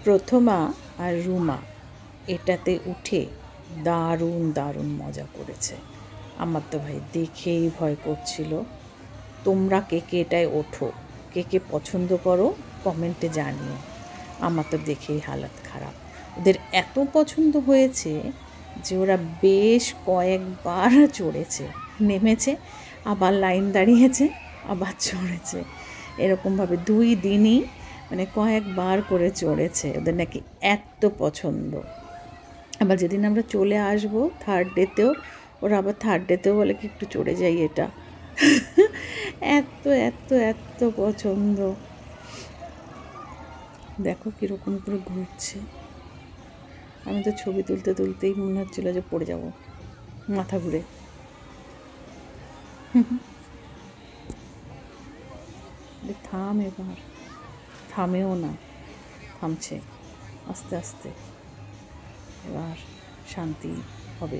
প্রথমা আর রুমা এটাতে উঠে দারুণ দারুণ মজা করেছে। আমার তো ভাই দেখেই ভয় করছিল। তোমরা কে কে এটায় ওঠো, কে কে পছন্দ করো কমেন্টে জানিও। আমার তো দেখেই হালাত খারাপ। ওদের এত পছন্দ হয়েছে যে ওরা বেশ কয়েকবার চড়েছে, নেমেছে, আবার লাইন দাঁড়িয়েছে, আবার চড়েছে। এরকমভাবে 2 দিনই মানে কয়েকবার করে চড়েছে। ওদের নাকি এত পছন্দ। আবার যেদিন আমরা চলে আসবো 3rd ডেতেও, ওরা আবার 3rd ডেতেও বলে কি একটু চড়ে যাই এটা। এত এত এত পছন্দ। দেখো কীরকম করে ঘুরছে। আমি তো ছবি তুলতে তুলতেই মনে হচ্ছিলো যে পড়ে যাব মাথা ঘুরে। থাম এবার, থামেও না, থামছে আস্তে আস্তে। এবার শান্তি হবে।